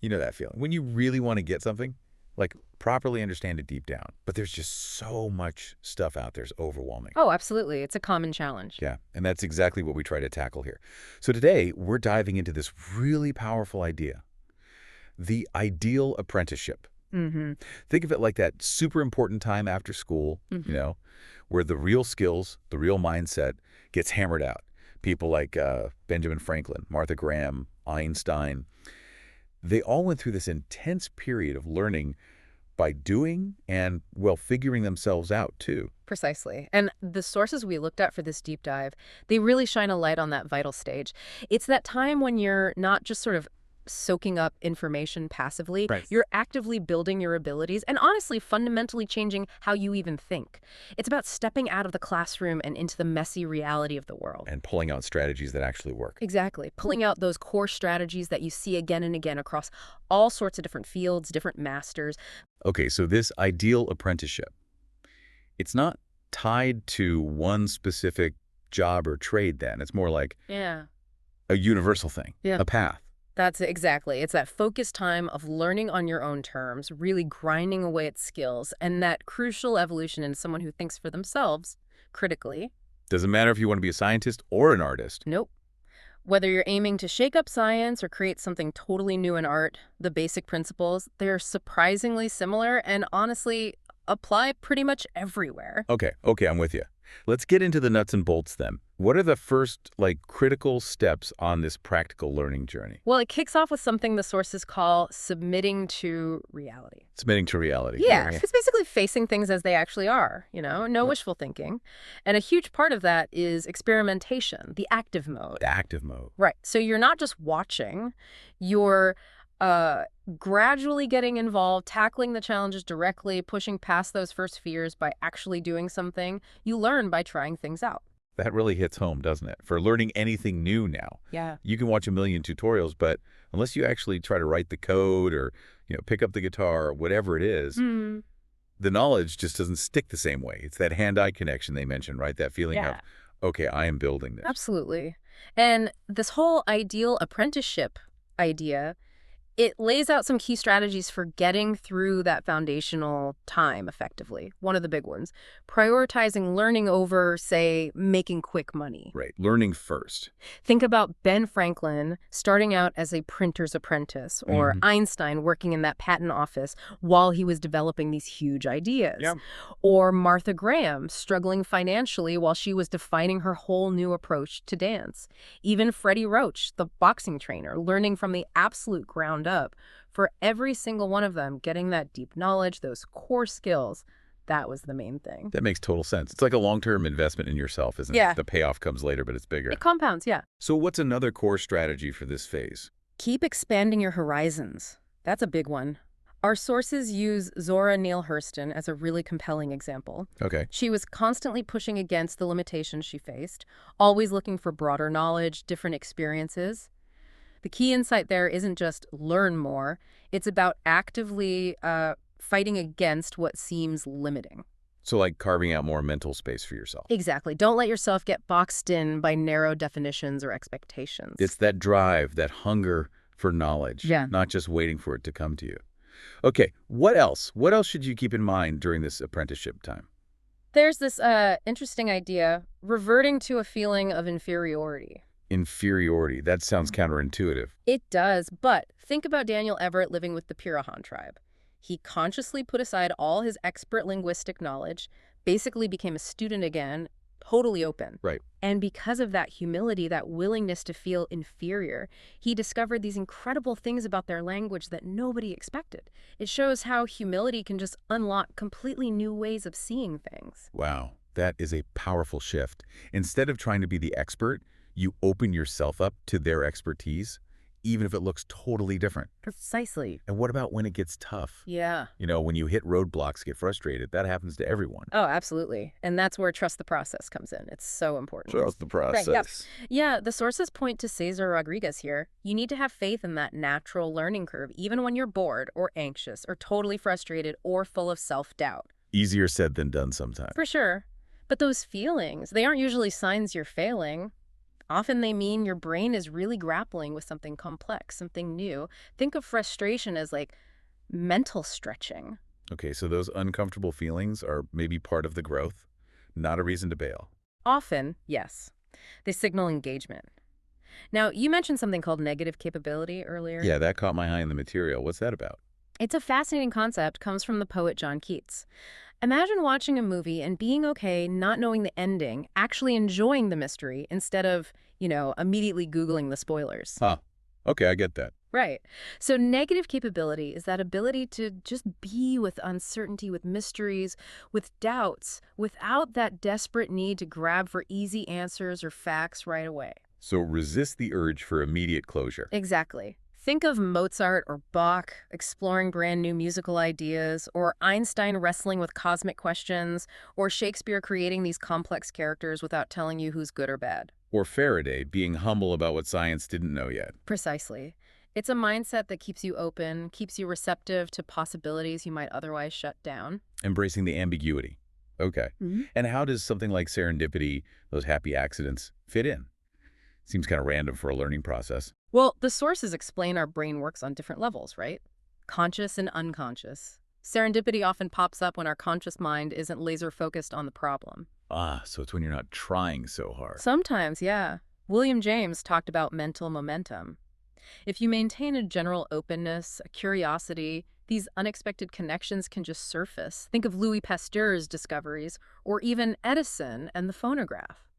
You know that feeling. When you really want to get something, like properly understand it deep down, but there's just so much stuff out there, it's overwhelming. Oh, absolutely. It's a common challenge. Yeah, and that's exactly what we try to tackle here. So today, we're diving into this really powerful idea, the ideal apprenticeship. Mm-hmm. Think of it like that super important time after school, Mm-hmm. where the real skills, the real mindset gets hammered out. People like Benjamin Franklin, Martha Graham, Einstein, they all went through this intense period of learning by doing and, well, figuring themselves out, too. Precisely. And the sources we looked at for this deep dive, they really shine a light on that vital stage. It's that time when you're not just sort of soaking up information passively, Right. you're actively building your abilities and honestly fundamentally changing how you even think. It's about stepping out of the classroom and into the messy reality of the world. And pulling out strategies that actually work. Exactly. Pulling out those core strategies that you see again and again across all sorts of different fields, different masters. Okay, so this ideal apprenticeship, it's not tied to one specific job or trade then. It's more like Yeah. a universal thing, Yeah. a path. That's it, exactly. It's that focused time of learning on your own terms, really grinding away at skills, and that crucial evolution in someone who thinks for themselves critically. Doesn't matter if you want to be a scientist or an artist. Nope. Whether you're aiming to shake up science or create something totally new in art, the basic principles, they're surprisingly similar and honestly apply pretty much everywhere. Okay, I'm with you. Let's get into the nuts and bolts then. What are the first, critical steps on this practical learning journey? Well, it kicks off with something the sources call submitting to reality. Submitting to reality. Yeah, it's basically facing things as they actually are, no wishful thinking. And a huge part of that is experimentation, the active mode. The active mode. Right. So you're not just watching, you're gradually getting involved, tackling the challenges directly, pushing past those first fears by actually doing something. You learn by trying things out. That really hits home, doesn't it? For learning anything new now. Yeah. You can watch a million tutorials, but unless you actually try to write the code or, pick up the guitar or whatever it is, Mm. the knowledge just doesn't stick the same way. It's that hand-eye connection they mentioned, right? That feeling of, Yeah. okay, I am building this. Absolutely. And this whole ideal apprenticeship idea, it lays out some key strategies for getting through that foundational time effectively. One of the big ones, prioritizing learning over, say, making quick money. Right. Learning first. Think about Ben Franklin starting out as a printer's apprentice, or Einstein working in that patent office while he was developing these huge ideas. Yeah. Or Martha Graham struggling financially while she was defining her whole new approach to dance. Even Freddie Roach, the boxing trainer, learning from the absolute ground up. For every single one of them, getting that deep knowledge, those core skills, that was the main thing. That makes total sense. It's like a long-term investment in yourself, isn't Yeah. it? The payoff comes later, but it's bigger. It compounds, yeah. So what's another core strategy for this phase? Keep expanding your horizons. That's a big one. Our sources use Zora Neale Hurston as a really compelling example. Okay. She was constantly pushing against the limitations she faced, always looking for broader knowledge, different experiences. The key insight there isn't just learn more, it's about actively fighting against what seems limiting. So like carving out more mental space for yourself. Exactly. Don't let yourself get boxed in by narrow definitions or expectations. It's that drive, that hunger for knowledge, Yeah. not just waiting for it to come to you. Okay, what else? What else should you keep in mind during this apprenticeship time? There's this interesting idea, reverting to a feeling of inferiority. Inferiority. That sounds counterintuitive. It does, but think about Daniel Everett living with the Pirahan tribe. He consciously put aside all his expert linguistic knowledge, basically became a student again, totally open. Right. And because of that humility, that willingness to feel inferior, he discovered these incredible things about their language that nobody expected. It shows how humility can just unlock completely new ways of seeing things. Wow, that is a powerful shift. Instead of trying to be the expert, you open yourself up to their expertise, even if it looks totally different. Precisely. And what about when it gets tough? Yeah. When you hit roadblocks, get frustrated, that happens to everyone. Oh, absolutely. And that's where trust the process comes in. It's so important. Trust the process. Right, yep. Yeah, the sources point to Cesar Rodriguez here. You need to have faith in that natural learning curve, even when you're bored or anxious or totally frustrated or full of self-doubt. Easier said than done sometimes. For sure. But those feelings, they aren't usually signs you're failing. Often they mean your brain is really grappling with something complex, something new. Think of frustration as like mental stretching. Okay, so those uncomfortable feelings are maybe part of the growth, not a reason to bail. Often, yes, they signal engagement. Now, you mentioned something called negative capability earlier. Yeah, that caught my eye in the material. What's that about? It's a fascinating concept, comes from the poet John Keats. Imagine watching a movie and being okay not knowing the ending, actually enjoying the mystery instead of, immediately Googling the spoilers. Huh. Okay, I get that. Right. So negative capability is that ability to just be with uncertainty, with mysteries, with doubts, without that desperate need to grab for easy answers or facts right away. So resist the urge for immediate closure. Exactly. Think of Mozart or Bach exploring brand new musical ideas, or Einstein wrestling with cosmic questions, or Shakespeare creating these complex characters without telling you who's good or bad. Or Faraday being humble about what science didn't know yet. Precisely. It's a mindset that keeps you open, keeps you receptive to possibilities you might otherwise shut down. Embracing the ambiguity. Okay. And how does something like serendipity, those happy accidents, fit in? Seems kind of random for a learning process. Well, the sources explain our brain works on different levels, right? Conscious and unconscious. Serendipity often pops up when our conscious mind isn't laser focused on the problem. Ah, so it's when you're not trying so hard. Sometimes, yeah. William James talked about mental momentum. If you maintain a general openness, a curiosity, these unexpected connections can just surface. Think of Louis Pasteur's discoveries, or even Edison and the phonograph.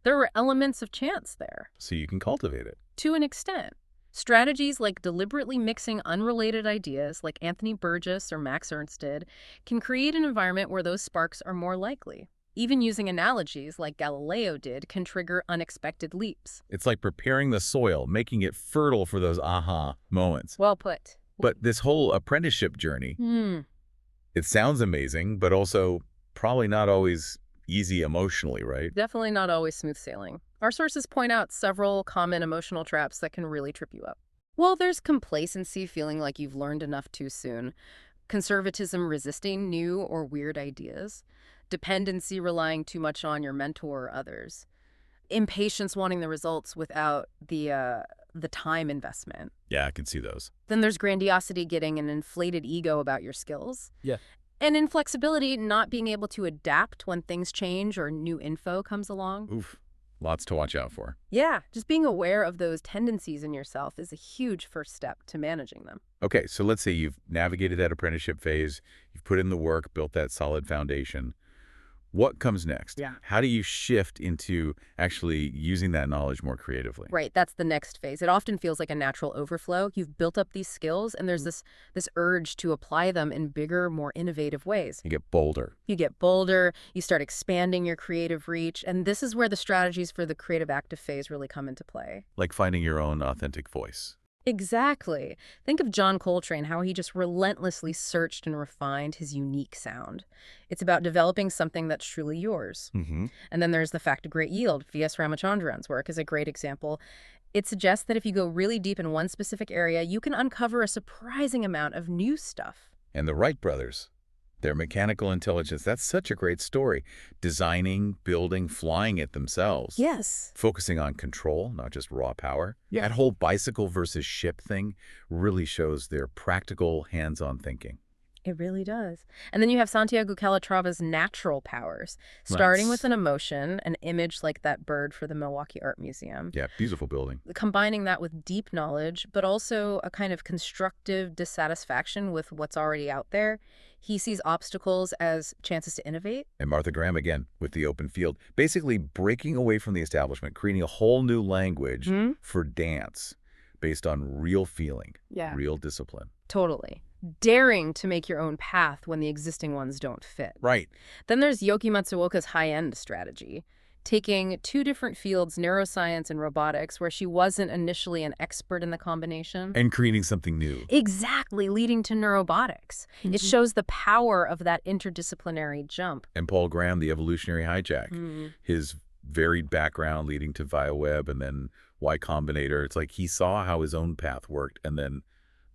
There were elements of chance there. So you can cultivate it. To an extent. Strategies like deliberately mixing unrelated ideas, like Anthony Burgess or Max Ernst did, can create an environment where those sparks are more likely. Even using analogies like Galileo did can trigger unexpected leaps. It's like preparing the soil, making it fertile for those aha moments. Well put. But this whole apprenticeship journey, it sounds amazing, but also probably not always easy emotionally, right? Definitely not always smooth sailing. Our sources point out several common emotional traps that can really trip you up. Well, there's complacency, feeling like you've learned enough too soon. Conservatism, resisting new or weird ideas. Dependency, relying too much on your mentor or others. Impatience, wanting the results without the time investment. Yeah, I can see those. Then there's grandiosity, getting an inflated ego about your skills. Yeah. And inflexibility, not being able to adapt when things change or new info comes along. Oof, lots to watch out for. Yeah, just being aware of those tendencies in yourself is a huge first step to managing them. Okay, so let's say you've navigated that apprenticeship phase, you've put in the work, built that solid foundation. What comes next? Yeah. How do you shift into actually using that knowledge more creatively? Right, that's the next phase. It often feels like a natural overflow. You've built up these skills, and there's this urge to apply them in bigger, more innovative ways. You get bolder. You get bolder, you start expanding your creative reach, and this is where the strategies for the creative active phase really come into play. Like finding your own authentic voice. Exactly. Think of John Coltrane, how he just relentlessly searched and refined his unique sound. It's about developing something that's truly yours. Mm-hmm. And then there's the fact of great yield. V.S. Ramachandran's work is a great example. It suggests that if you go really deep in one specific area, you can uncover a surprising amount of new stuff. And the Wright brothers, their mechanical intelligence, that's such a great story. Designing, building, flying it themselves. Yes. Focusing on control, not just raw power. Yeah. That whole bicycle versus ship thing really shows their practical, hands-on thinking. It really does. And then you have Santiago Calatrava's natural powers, starting with an emotion, an image like that bird for the Milwaukee Art Museum. Yeah, beautiful building. Combining that with deep knowledge, but also a kind of constructive dissatisfaction with what's already out there. He sees obstacles as chances to innovate. And Martha Graham, again, with the open field, basically breaking away from the establishment, creating a whole new language for dance based on real feeling, real discipline. Totally. Daring to make your own path when the existing ones don't fit. Right. Then there's Yoki Matsuoka's high-end strategy, taking two different fields, neuroscience and robotics, where she wasn't initially an expert in the combination. And creating something new. Exactly, leading to neurobotics. It shows the power of that interdisciplinary jump. And Paul Graham, the evolutionary hijack, his varied background leading to ViaWeb and then Y Combinator. It's like he saw how his own path worked and then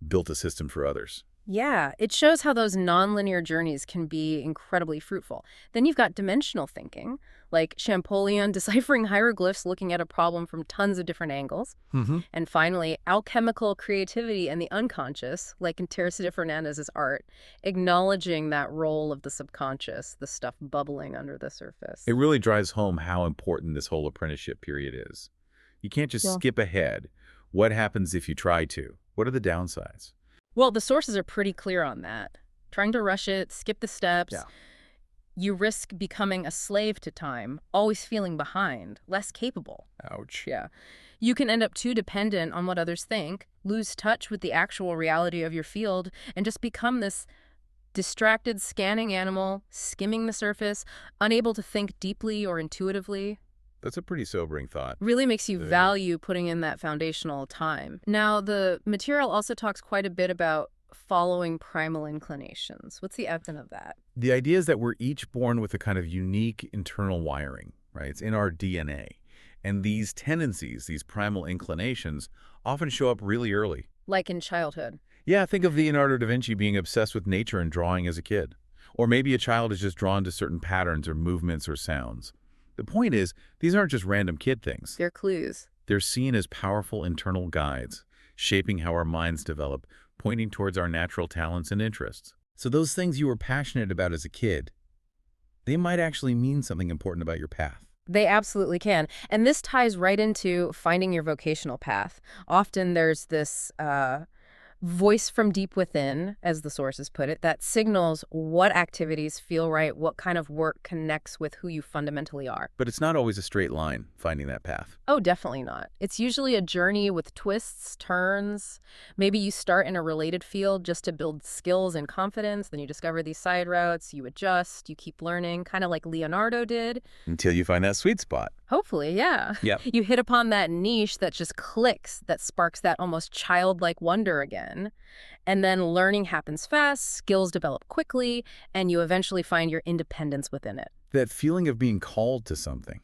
built a system for others. Yeah, it shows how those nonlinear journeys can be incredibly fruitful. Then you've got dimensional thinking, like Champollion deciphering hieroglyphs looking at a problem from tons of different angles. Hmm. And finally, alchemical creativity and the unconscious, like in Teresita Fernandez's art, acknowledging that role of the subconscious, the stuff bubbling under the surface. It really drives home how important this whole apprenticeship period is. You can't just Yeah. skip ahead. What happens if you try to? What are the downsides? Well, the sources are pretty clear on that. Trying to rush it, skip the Yeah. steps, you risk becoming a slave to time, always feeling behind, less capable. Ouch. Yeah. You can end up too dependent on what others think, lose touch with the actual reality of your field, and just become this distracted, scanning animal, skimming the surface, unable to think deeply or intuitively. That's a pretty sobering thought. Really makes you It is. value putting in that foundational time. Now, the material also talks quite a bit about following primal inclinations. What's the essence of that? The idea is that we're each born with a kind of unique internal wiring, right? It's in our DNA. And these tendencies, these primal inclinations, often show up really early. Like in childhood. Yeah, think of Leonardo da Vinci being obsessed with nature and drawing as a kid. Or maybe a child is just drawn to certain patterns or movements or sounds. The point is, these aren't just random kid things. They're clues. They're seen as powerful internal guides, shaping how our minds develop, pointing towards our natural talents and interests. So those things you were passionate about as a kid, they might actually mean something important about your path. They absolutely can. And this ties right into finding your vocational path. Often there's this voice from deep within, as the sources put it, that signals what activities feel right, what kind of work connects with who you fundamentally are. But it's not always a straight line, finding that path. Oh, definitely not. It's usually a journey with twists, turns. Maybe you start in a related field just to build skills and confidence. Then you discover these side routes, you adjust, you keep learning, kind of like Leonardo did. Until you find that sweet spot. Hopefully, yeah. Yep. You hit upon that niche that just clicks, that sparks that almost childlike wonder again. And then learning happens fast, skills develop quickly, and you eventually find your independence within it. That feeling of being called to something.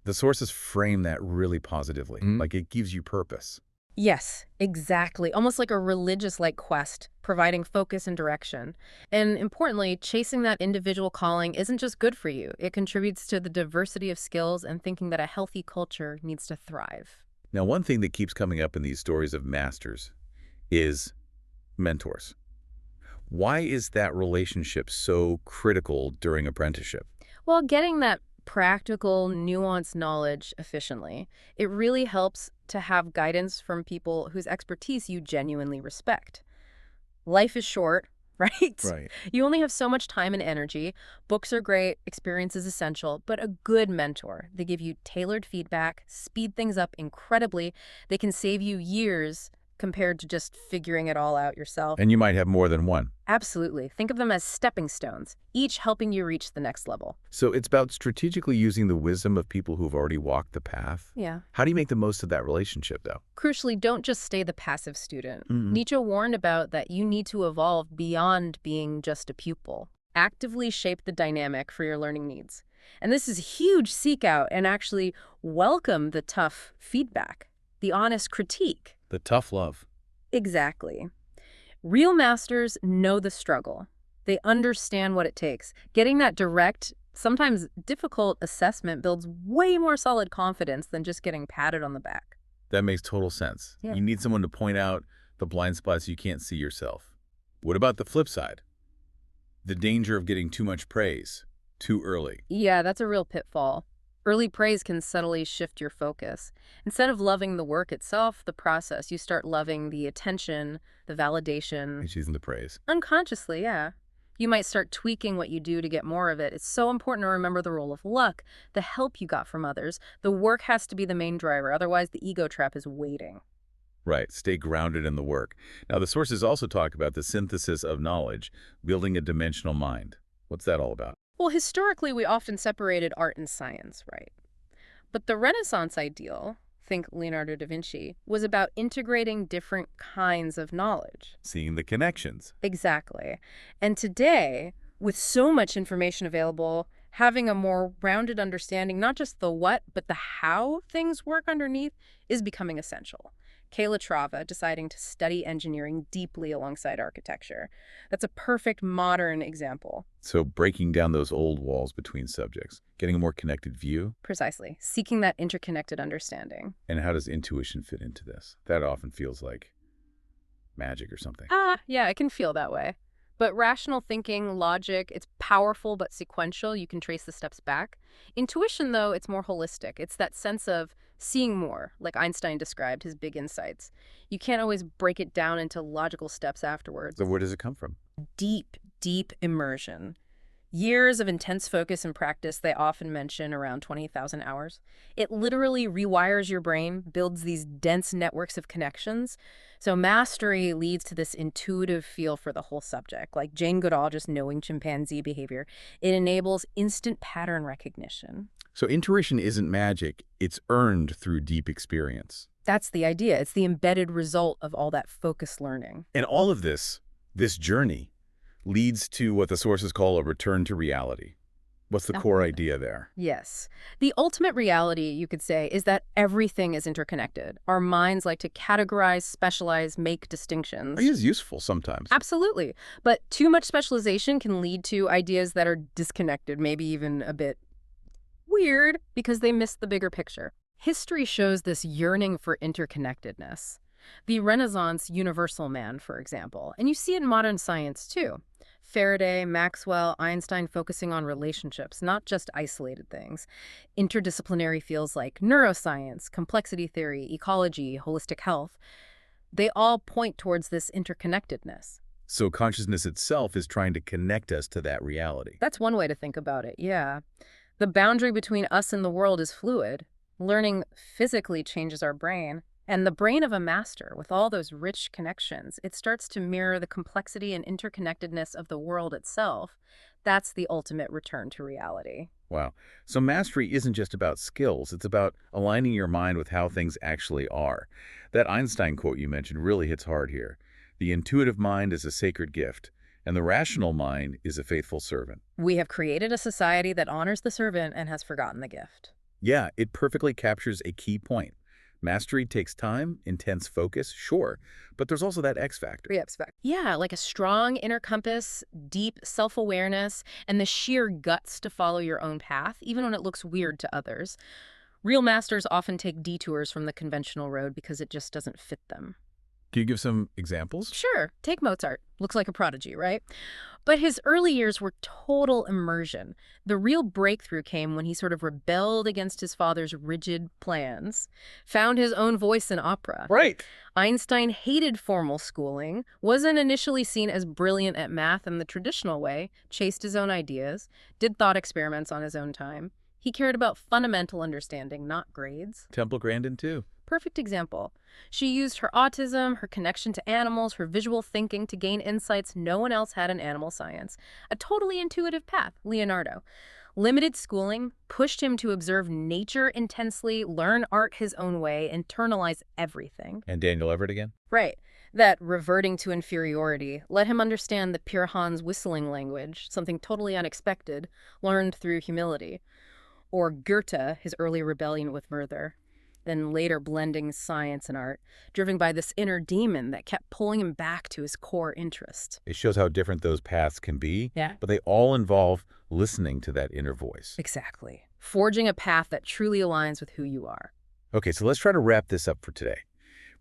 The sources frame that really positively, like it gives you purpose. Yes, exactly. Almost like a religious-like quest, providing focus and direction. And importantly, chasing that individual calling isn't just good for you. It contributes to the diversity of skills and thinking that a healthy culture needs to thrive. Now, one thing that keeps coming up in these stories of masters is mentors. Why is that relationship so critical during apprenticeship? Well, getting that practical, nuanced knowledge efficiently, it really helps to have guidance from people whose expertise you genuinely respect. Life is short, right? Right. You only have so much time and energy. Books are great, experience is essential, but a good mentor, they give you tailored feedback, speed things up incredibly. They can save you years compared to just figuring it all out yourself. And you might have more than one. Absolutely. Think of them as stepping stones, each helping you reach the next level. So it's about strategically using the wisdom of people who've already walked the path. Yeah. How do you make the most of that relationship, though? Crucially, don't just stay the passive student. Mhm. Nietzsche warned about that you need to evolve beyond being just a pupil. Actively shape the dynamic for your learning needs. And this is huge seek out and actually welcome the tough feedback, the honest critique. The tough love. Exactly. Real masters know the struggle. They understand what it takes. Getting that direct, sometimes difficult assessment builds way more solid confidence than just getting patted on the back. That makes total sense. Yeah. You need someone to point out the blind spots you can't see yourself. What about the flip side? The danger of getting too much praise too early. Yeah, that's a real pitfall. Early praise can subtly shift your focus. Instead of loving the work itself, the process, you start loving the attention, the validation. He's using the praise. Unconsciously, yeah. You might start tweaking what you do to get more of it. It's so important to remember the role of luck, the help you got from others. The work has to be the main driver, otherwise the ego trap is waiting. Right. Stay grounded in the work. Now, the sources also talk about the synthesis of knowledge, building a dimensional mind. What's that all about? Well, historically, we often separated art and science, right? But the Renaissance ideal, think Leonardo da Vinci, was about integrating different kinds of knowledge. Seeing the connections. Exactly. And today, with so much information available, having a more rounded understanding, not just the what, but the how things work underneath, is becoming essential. Calatrava deciding to study engineering deeply alongside architecture. That's a perfect modern example. So breaking down those old walls between subjects, getting a more connected view. Precisely. Seeking that interconnected understanding. And how does intuition fit into this? That often feels like magic or something. Yeah, it can feel that way. But rational thinking, logic, it's powerful but sequential. You can trace the steps back. Intuition, though, it's more holistic. It's that sense of seeing more, like Einstein described his big insights. You can't always break it down into logical steps afterwards. So where does it come from? Deep, deep immersion. Years of intense focus and practice, they often mention around 20,000 hours. It literally rewires your brain, builds these dense networks of connections. So mastery leads to this intuitive feel for the whole subject, like Jane Goodall just knowing chimpanzee behavior. It enables instant pattern recognition. So intuition isn't magic. It's earned through deep experience. That's the idea. It's the embedded result of all that focused learning. And all of this journey, leads to what the sources call a return to reality. What's the core idea there? Yes. The ultimate reality, you could say, is that everything is interconnected. Our minds like to categorize, specialize, make distinctions. It is useful sometimes. Absolutely. But too much specialization can lead to ideas that are disconnected, maybe even a bit weird, because they miss the bigger picture. History shows this yearning for interconnectedness. The Renaissance universal man, for example, and you see it in modern science too. Faraday, Maxwell, Einstein focusing on relationships, not just isolated things. Interdisciplinary fields like neuroscience, complexity theory, ecology, holistic health, they all point towards this interconnectedness. So consciousness itself is trying to connect us to that reality. That's one way to think about it, yeah. The boundary between us and the world is fluid. Learning physically changes our brain. And the brain of a master, with all those rich connections, it starts to mirror the complexity and interconnectedness of the world itself. That's the ultimate return to reality. Wow. So mastery isn't just about skills. It's about aligning your mind with how things actually are. That Einstein quote you mentioned really hits hard here. The intuitive mind is a sacred gift, and the rational mind is a faithful servant. We have created a society that honors the servant and has forgotten the gift. Yeah, it perfectly captures a key point. Mastery takes time, intense focus, sure, but there's also that X factor. Yeah, like a strong inner compass, deep self-awareness, and the sheer guts to follow your own path, even when it looks weird to others. Real masters often take detours from the conventional road because it just doesn't fit them. Can you give some examples? Sure, take Mozart. Looks like a prodigy, right? But his early years were total immersion. The real breakthrough came when he sort of rebelled against his father's rigid plans, found his own voice in opera. Right. Einstein hated formal schooling, wasn't initially seen as brilliant at math in the traditional way, chased his own ideas, did thought experiments on his own time. He cared about fundamental understanding, not grades. Temple Grandin, too. Perfect example. She used her autism, her connection to animals, her visual thinking to gain insights no one else had in animal science. A totally intuitive path, Leonardo. Limited schooling pushed him to observe nature intensely, learn art his own way, internalize everything. And Daniel Everett again? Right. That reverting to inferiority let him understand the pure Hans whistling language, something totally unexpected, learned through humility. Or Goethe, his early rebellion with Werther. Then later blending science and art, driven by this inner demon that kept pulling him back to his core interest. It shows how different those paths can be, Yeah. but they all involve listening to that inner voice. Exactly. Forging a path that truly aligns with who you are. Okay, so let's try to wrap this up for today.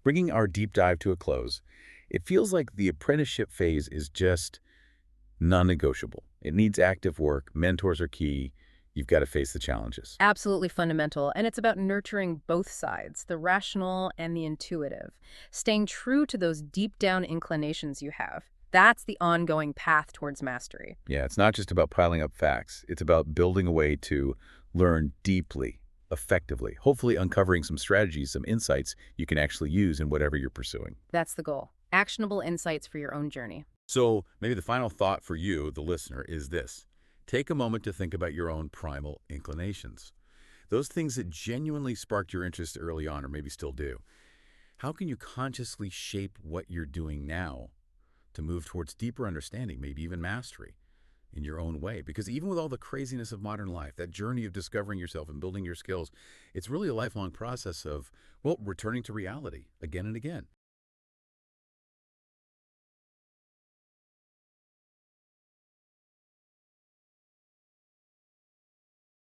Bringing our deep dive to a close, it feels like the apprenticeship phase is just non-negotiable. It needs active work, mentors are key, you've got to face the challenges. Absolutely fundamental, and it's about nurturing both sides, the rational and the intuitive, staying true to those deep down inclinations you have. That's the ongoing path towards mastery. Yeah, it's not just about piling up facts. It's about building a way to learn deeply, effectively, hopefully uncovering some strategies, some insights you can actually use in whatever you're pursuing. That's the goal. Actionable insights for your own journey. So maybe the final thought for you, the listener, is this. Take a moment to think about your own primal inclinations. Those things that genuinely sparked your interest early on, or maybe still do. How can you consciously shape what you're doing now to move towards deeper understanding, maybe even mastery? in your own way. Because even with all the craziness of modern life, that journey of discovering yourself and building your skills, it's really a lifelong process of, well, returning to reality again and again.